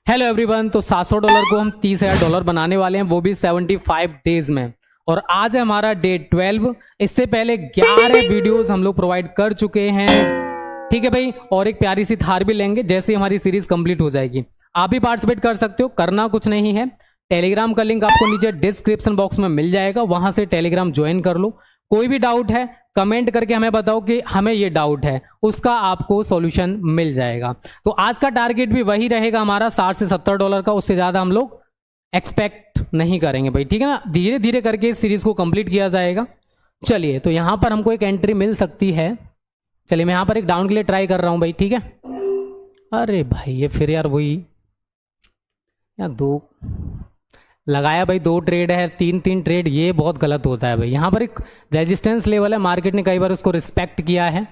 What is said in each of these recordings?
Hello everyone. तो $700 को हम $30,000 बनाने वाले हैं, वो भी 75 डेज में। और आज है हमारा डे 12। इससे पहले 11 वीडियोस हम लोग प्रोवाइड कर चुके हैं, ठीक है भाई। और एक प्यारी सी थार भी लेंगे जैसे हमारी सीरीज कंप्लीट हो जाएगी। आप भी पार्टिसिपेट कर सकते हो, करना कुछ नहीं है। टेलीग्राम का लिंक आपको नीचे डिस्क्रिप्शन बॉक्स में मिल जाएगा, वहां से टेलीग्राम ज्वाइन कर लो। कोई भी डाउट है कमेंट करके हमें बताओ कि हमें ये डाउट है, उसका आपको सॉल्यूशन मिल जाएगा। तो आज का टारगेट भी वही रहेगा हमारा, $60 से $70 का। उससे ज़्यादा हम लोग एक्सपेक्ट नहीं करेंगे भाई, ठीक है ना। धीरे धीरे करके इस सीरीज को कंप्लीट किया जाएगा। चलिए, तो यहाँ पर हमको एक एंट्री मिल सकती है। चलिए, मैं यहाँ पर एक डाउन के लिए ट्राई कर रहा हूँ भाई, ठीक है। अरे भाई, ये फिर यार वही यार, दो लगाया भाई, 2 ट्रेड है, 3 ट्रेड, ये बहुत गलत होता है भाई। यहाँ पर एक रेजिस्टेंस लेवल है, मार्केट ने कई बार उसको रिस्पेक्ट किया है।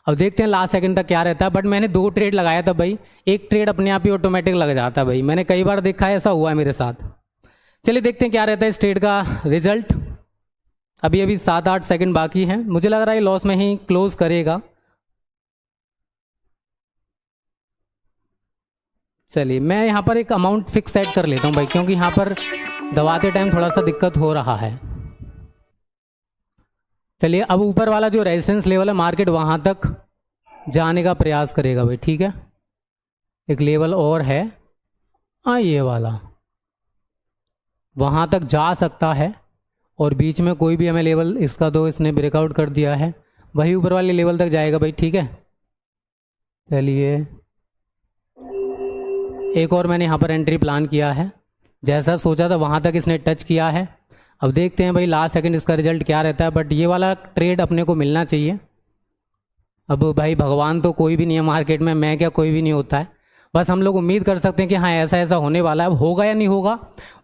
अब देखते हैं लास्ट सेकंड तक क्या रहता है। बट मैंने 2 ट्रेड लगाया था भाई, एक ट्रेड अपने आप ही ऑटोमेटिक लग जाता है भाई। मैंने कई बार देखा है, ऐसा हुआ है मेरे साथ। चलिए देखते हैं क्या रहता है इस ट्रेड का रिजल्ट। अभी अभी 7-8 सेकंड बाकी हैं, मुझे लग रहा है लॉस में ही क्लोज करेगा। चलिए, मैं यहाँ पर एक अमाउंट फिक्स सेट कर लेता हूँ भाई, क्योंकि यहाँ पर दबाते टाइम थोड़ा सा दिक्कत हो रहा है। चलिए, अब ऊपर वाला जो रेजिस्टेंस लेवल है, मार्केट वहाँ तक जाने का प्रयास करेगा भाई, ठीक है। एक लेवल और है, हाँ ये वाला, वहाँ तक जा सकता है। और बीच में कोई भी हमें लेवल इसका दो, इसने ब्रेकआउट कर दिया है, वही ऊपर वाले लेवल तक जाएगा भाई, ठीक है। चलिए, एक और मैंने यहाँ पर एंट्री प्लान किया है, जैसा सोचा था वहाँ तक इसने टच किया है। अब देखते हैं भाई लास्ट सेकंड इसका रिजल्ट क्या रहता है। बट ये वाला ट्रेड अपने को मिलना चाहिए। अब भाई भगवान तो कोई भी नहीं है मार्केट में, मैं क्या, कोई भी नहीं होता है। बस हम लोग उम्मीद कर सकते हैं कि हाँ ऐसा ऐसा होने वाला है। अब होगा या नहीं होगा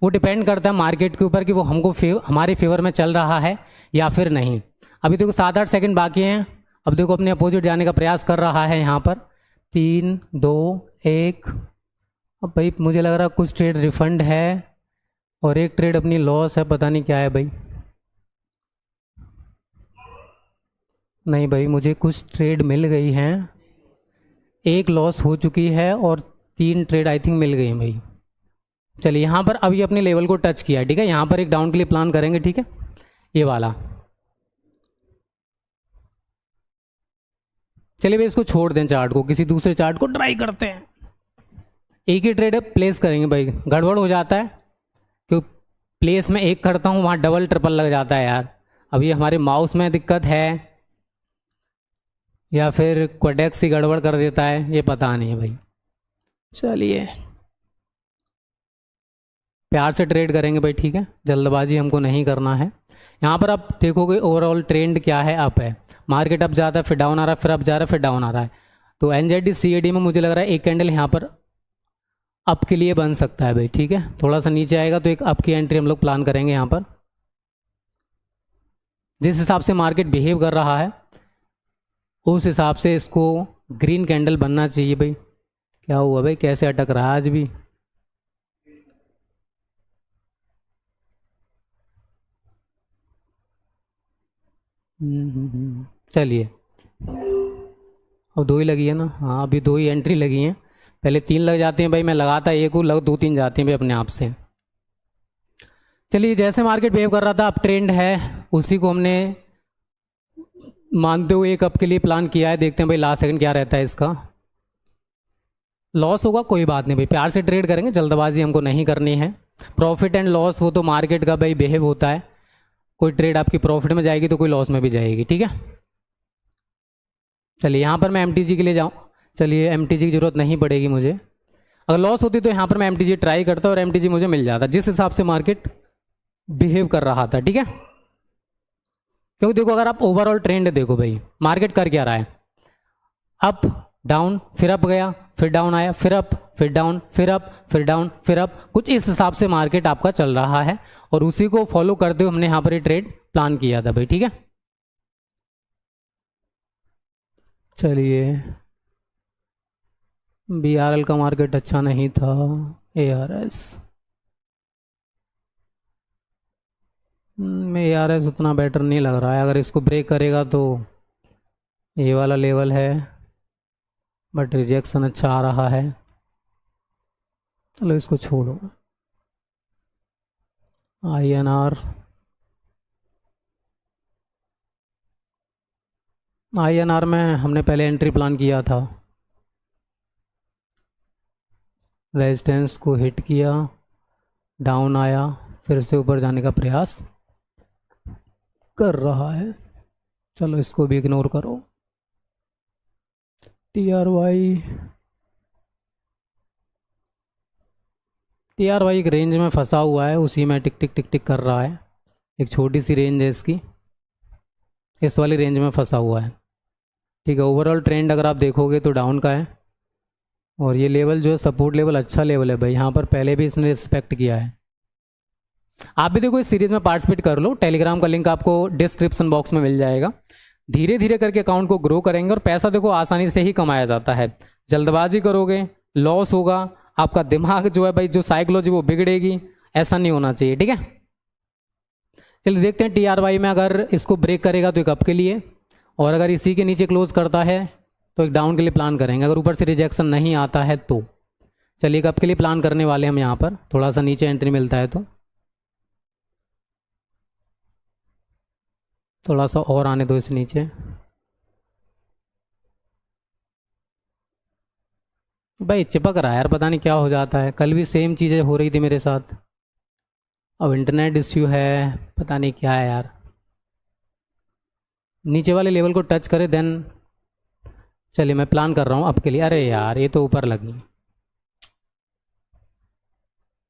वो डिपेंड करता है मार्केट के ऊपर, कि वो हमको हमारे फेवर में चल रहा है या फिर नहीं। अभी देखो 7-8 सेकंड बाकी हैं। अब देखो अपने अपोजिट जाने का प्रयास कर रहा है यहाँ पर। 3, 2, 1। अब भाई मुझे लग रहा है कुछ ट्रेड रिफंड है और एक ट्रेड अपनी लॉस है, पता नहीं क्या है भाई। नहीं भाई, मुझे कुछ ट्रेड मिल गई हैं, एक लॉस हो चुकी है और 3 ट्रेड आई थिंक मिल गई हैं भाई। चलिए, यहाँ पर अभी अपने लेवल को टच किया है, ठीक है। यहाँ पर एक डाउन के लिए प्लान करेंगे, ठीक है, ये वाला। चलिए भाई, इसको छोड़ दें चार्ट को, किसी दूसरे चार्ट को ट्राई करते हैं। एक ही ट्रेड प्लेस करेंगे भाई, गड़बड़ हो जाता है क्योंकि प्लेस में एक करता हूँ वहाँ डबल ट्रिपल लग जाता है यार। अभी हमारे माउस में दिक्कत है या फिर कोडेक्स ही गड़बड़ कर देता है, ये पता नहीं है भाई। चलिए, प्यार से ट्रेड करेंगे भाई, ठीक है, जल्दबाजी हमको नहीं करना है। यहाँ पर आप देखोगे ओवरऑल ट्रेंड क्या है, अप है। मार्केट अप जाता है, फिर डाउन आ रहा है, फिर अप जा रहा है, फिर डाउन आ रहा है। तो एनजेडी सीएडी में मुझे लग रहा है एक कैंडल यहाँ पर अप के लिए बन सकता है भाई, ठीक है। थोड़ा सा नीचे आएगा तो एक अप की एंट्री हम लोग प्लान करेंगे यहाँ पर। जिस हिसाब से मार्केट बिहेव कर रहा है उस हिसाब से इसको ग्रीन कैंडल बनना चाहिए भाई। क्या हुआ भाई, कैसे अटक रहा है आज भी। चलिए, अब 2 ही लगी है ना, हाँ अभी 2 ही एंट्री लगी हैं। पहले 3 लग जाते हैं भाई, मैं लगाता एक हूँ, लग 2-3 जाते हैं भाई अपने आप से। चलिए, जैसे मार्केट बिहेव कर रहा था, अब ट्रेंड है उसी को हमने मानते हुए एक अप के लिए प्लान किया है। देखते हैं भाई लास्ट सेकंड क्या रहता है इसका। लॉस होगा कोई बात नहीं भाई, प्यार से ट्रेड करेंगे, जल्दबाजी हमको नहीं करनी है। प्रॉफिट एंड लॉस वो तो मार्केट का भाई बिहेव होता है। कोई ट्रेड आपकी प्रॉफिट में जाएगी तो कोई लॉस में भी जाएगी, ठीक है। चलिए, यहाँ पर मैं एमटीजी के लिए जाऊँ। चलिए, एमटीजी की ज़रूरत नहीं पड़ेगी मुझे। अगर लॉस होती तो यहाँ पर मैं एमटीजी ट्राई करता और एमटीजी मुझे मिल जाता, जिस हिसाब से मार्केट बिहेव कर रहा था, ठीक है। क्योंकि देखो, अगर आप ओवरऑल ट्रेंड देखो भाई, मार्केट कर क्या रहा है, अप डाउन, फिर अप गया, फिर डाउन आया, फिर अप, फिर डाउन, फिर अप, फिर डाउन, फिर अप। कुछ इस हिसाब से मार्केट आपका चल रहा है और उसी को फॉलो करते हुए हमने यहाँ पर ये ट्रेड प्लान किया था भाई, ठीक है। चलिए, बीआरएल का मार्केट अच्छा नहीं था। एआरएस में एआरएस उतना बेटर नहीं लग रहा है। अगर इसको ब्रेक करेगा तो ये वाला लेवल है, बट रिजेक्शन अच्छा आ रहा है। चलो इसको छोड़ो। INR में हमने पहले एंट्री प्लान किया था, रेजिस्टेंस को हिट किया, डाउन आया, फिर से ऊपर जाने का प्रयास कर रहा है। चलो इसको भी इग्नोर करो। TRY एक रेंज में फंसा हुआ है, उसी में टिक टिक टिक टिक कर रहा है। एक छोटी सी रेंज है इसकी, इस वाली रेंज में फंसा हुआ है। ठीक है, ओवरऑल ट्रेंड अगर आप देखोगे तो डाउन का है, और ये लेवल जो है सपोर्ट लेवल अच्छा लेवल है भाई, यहाँ पर पहले भी इसने रिस्पेक्ट किया है। आप भी देखो इस सीरीज में पार्टिसिपेट कर लो, टेलीग्राम का लिंक आपको डिस्क्रिप्शन बॉक्स में मिल जाएगा। धीरे धीरे करके अकाउंट को ग्रो करेंगे, और पैसा देखो आसानी से ही कमाया जाता है। जल्दबाजी करोगे लॉस होगा, आपका दिमाग जो है भाई, जो साइकोलॉजी वो बिगड़ेगी, ऐसा नहीं होना चाहिए। ठीक है, चलिए देखते हैं TRY में अगर इसको ब्रेक करेगा तो एक अप के लिए, और अगर इसी के नीचे क्लोज करता है तो एक डाउन के लिए प्लान करेंगे। अगर ऊपर से रिजेक्शन नहीं आता है तो चलिए एक अप के लिए प्लान करने वाले हम यहाँ पर, थोड़ा सा नीचे एंट्री मिलता है तो। थोड़ा सा और आने दो इस नीचे। भाई चिपक रहा है यार, पता नहीं क्या हो जाता है। कल भी सेम चीज़ें हो रही थी मेरे साथ। अब इंटरनेट इश्यू है, पता नहीं क्या है यार। नीचे वाले लेवल को टच करे देन। चलिए मैं प्लान कर रहा हूँ आपके लिए। अरे यार ये तो ऊपर लगी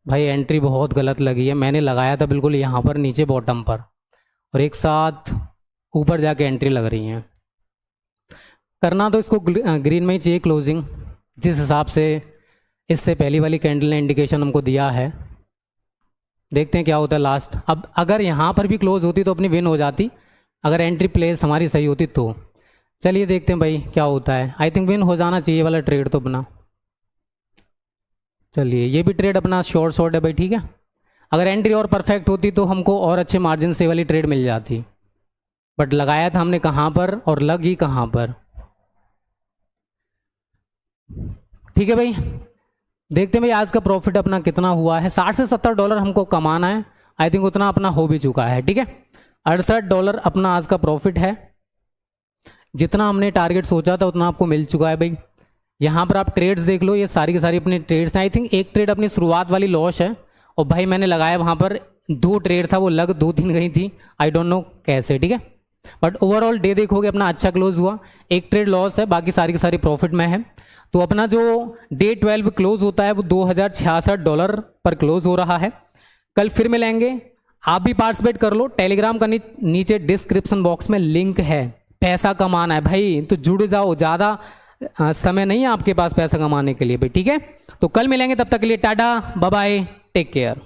भाई, एंट्री बहुत गलत लगी है। मैंने लगाया था बिल्कुल यहाँ पर नीचे बॉटम पर, और एक साथ ऊपर जाके एंट्री लग रही है। करना तो इसको ग्रीन में ही चाहिए क्लोजिंग, जिस हिसाब से इससे पहली वाली कैंडल ने इंडिकेशन हमको दिया है। देखते हैं क्या होता है लास्ट। अब अगर यहाँ पर भी क्लोज होती तो अपनी विन हो जाती, अगर एंट्री प्लेस हमारी सही होती तो। चलिए देखते हैं भाई क्या होता है। आई थिंक विन हो जाना चाहिए वाला ट्रेड तो अपना। चलिए ये भी ट्रेड अपना शॉर्ट है भाई, ठीक है। अगर एंट्री और परफेक्ट होती तो हमको और अच्छे मार्जिन से वाली ट्रेड मिल जाती, बट लगाया था हमने कहाँ पर और लगी कहाँ पर। ठीक है भाई, देखते हैं भाई आज का प्रॉफिट अपना कितना हुआ है। $60 से $70 हमको कमाना है। आई थिंक उतना अपना हो भी चुका है। ठीक है, $68 अपना आज का प्रॉफिट है। जितना हमने टारगेट सोचा था उतना आपको मिल चुका है भाई। यहाँ पर आप ट्रेड्स देख लो, ये सारी की सारी अपनी ट्रेड्स हैं। आई थिंक एक ट्रेड अपनी शुरुआत वाली लॉस है, और भाई मैंने लगाया वहाँ पर 2 ट्रेड था, वो लग 2-3 गई थी। आई डोंट नो कैसे। ठीक है, बट ओवरऑल डे देखोगे अपना अच्छा क्लोज हुआ। एक ट्रेड लॉस है, बाकी सारी की सारी प्रॉफिट में है। तो अपना जो डे 12 क्लोज होता है वो $2066 पर क्लोज हो रहा है। कल फिर मिलेंगे। आप भी पार्टिसिपेट कर लो। टेलीग्राम का नीचे डिस्क्रिप्शन बॉक्स में लिंक है। पैसा कमाना है भाई तो जुड़ जाओ, ज़्यादा समय नहीं है आपके पास पैसा कमाने के लिए भाई। ठीक है, तो कल मिलेंगे, तब तक के लिए tata bye bye, take care.